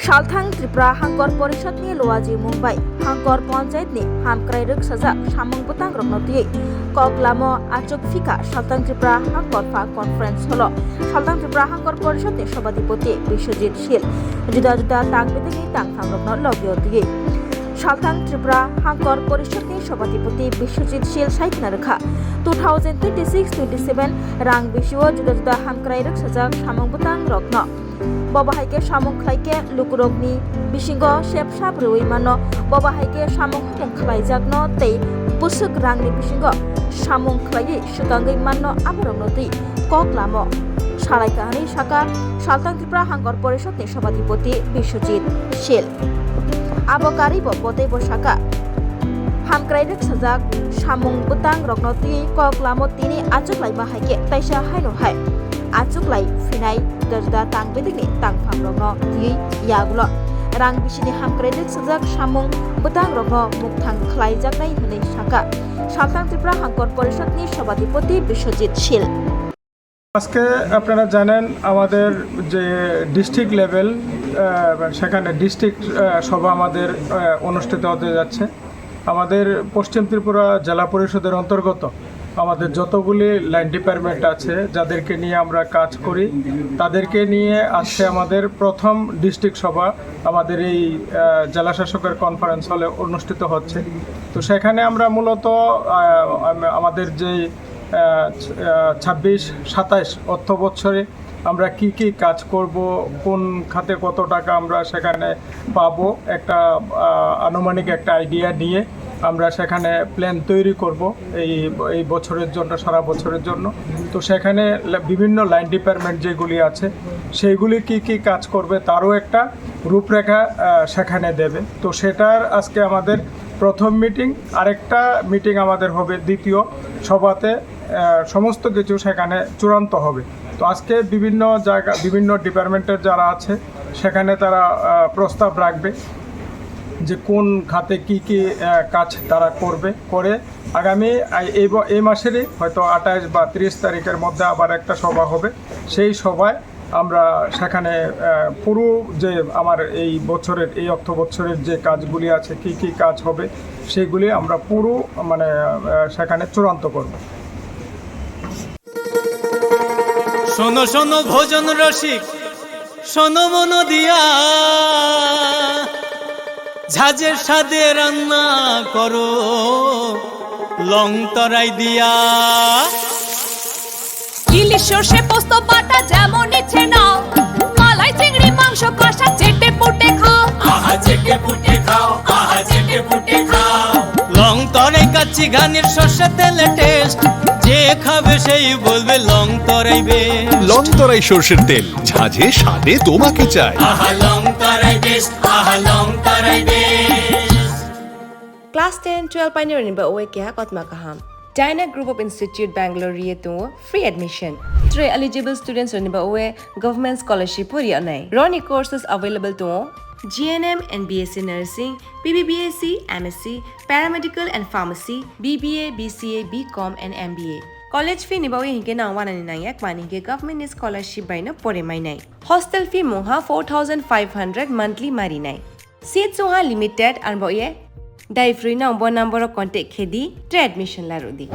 Salthang Tripura Hangkor Porishad ni Loaji Mumbai Hangkor Panchayat ni Hamkrai Ruk Sajak Samung Butang Roknoti Koklamo Achuk Fika Salthang Tripura Hangkor Fa Conference Holo Salthang Tripura Hangkor Porishad ni Sabhapati Biswajit Shil Juda-juda Tangbedegi Tangtham Rokno Logyoti Salthang Tripura Hangkor Porishad ni Sabhapati Biswajit Shil Saitna Rekha 2026-27 Rang Biswa Juda-juda Hamkrai Ruk Sajak Samung Butang Rokno Babahaike samung khlaike lukurokni bisingo sepsap rui mano babahaike samung khlaijakno tei busuk rangni bisingo samung khlai sutangai mano aboromnoti koklamo salai kahani saka Salthang Tripura Hangkor Porishad ni Sabhapati Biswajit Shil abokari botei bosaka Hamkrai Ruk Sajak samung butang roknoti koklamo tini achuklai bahaike taisa haino hai achuklai finai juda-juda tangbedegi tangpham rokno tui yagulo rang bisini Hamkrai Ruk Sajak samung butang rokno mukthang khlaijaknai hinui saka Salthang Tripura Hangkor Porishad ni Sabhapati Biswajit Shil আজকে আপনারা জানেন আমাদের যে district level সেখানে district সভা আমাদের অনুষ্ঠিত হতে যাচ্ছে আমাদের পশ্চিম ত্রিপুরা জেলা পরিষদের অন্তর্গত আমাদের যতগুলি লাইন ডিপার্টমেন্ট আছে যাদেরকে নিয়ে আমরা কাজ করি তাদেরকে নিয়ে আজকে আমাদের প্রথম ডিস্ট্রিক্ট সভা আমাদের এই জেলা শাসকের কনফারেন্স হলে অনুষ্ঠিত হচ্ছে তো সেখানে আমরা মূলত আমাদের যে 26-27 অর্থ বছরে আমরা কি কাজ করব কোন খাতে কত টাকা আমরা সেখানে পাবো একটা আনুমানিক একটা আইডিয়া নিয়ে আমরা সেখানে প্ল্যান তৈরি করব এই বছরের জন্য সারা বছরের জন্য তো সেখানে বিভিন্ন লাইন ডিপার্টমেন্ট যেগুলি আছে সেইগুলি কি কাজ করবে তারও একটা রূপরেখা সেখানে দেবে তো সেটার আজকে আমাদের প্রথম মিটিং আরেকটা মিটিং আমাদের হবে দ্বিতীয় সভাতে সমস্ত কিছু সেখানে চূড়ান্ত হবে তো আজকে বিভিন্ন জায়গা বিভিন্ন ডিপার্টমেন্টের যারা আছে সেখানে তারা প্রস্তাব রাখবে যে কোন খাতে কি কাজ তারা করে আগামী এই মাসেরই হয়তো 28 বা 30 তারিখের মধ্যে আবার একটা সভা হবে সেই সভায় আমরা সেখানে পুরো যে আমার এই বছরের এই অর্থ বছরের যে কাজগুলি আছে কি কাজ হবে সেগুলি আমরা পুরো মানে সেখানে চূড়ান্ত করব শোনো শোনো ভোজন রসিক শোনো মন দিয়া ঝাঁঝের সাদে রান্না করো লং তরাই দিয়া ইলিশ সর্ষে পোস্ত বাটা যেমন ইচ্ছে নাও মালাই চিংড়ি মাংস কষা চেটে পুটে খাও আহা চেটে পুটে খাও আহা চেটে পুটে খাও লং তরাই কাচ্চি ঘানির সর্ষে তেলে টেস্ট যে খাবে সেই বলবে লং তরাই বেশ লং তরাই সর্ষের তেল ঝাঁঝে স্বাদে তোমাকে চাই আহা লং তরাই বেশ আহা লং তরাই বেশ Class 10-12 pioneering ba oe kya kotma kaham Dyna Group of Institute Bangalore to free admission 3 eligible students on ba oe government scholarship puri anai Roni courses available to GNM and BSc Nursing, BBBSc, MSc, Paramedical and Pharmacy, BBA, BCA, BCom and MBA. College fee ni bawi hinke na 199 yak mani ke government scholarship by na pore mai nai. Hostel fee moha 4500 monthly mari nai. Seats soha limited and boye dai free na number contact khedi admission la rodi.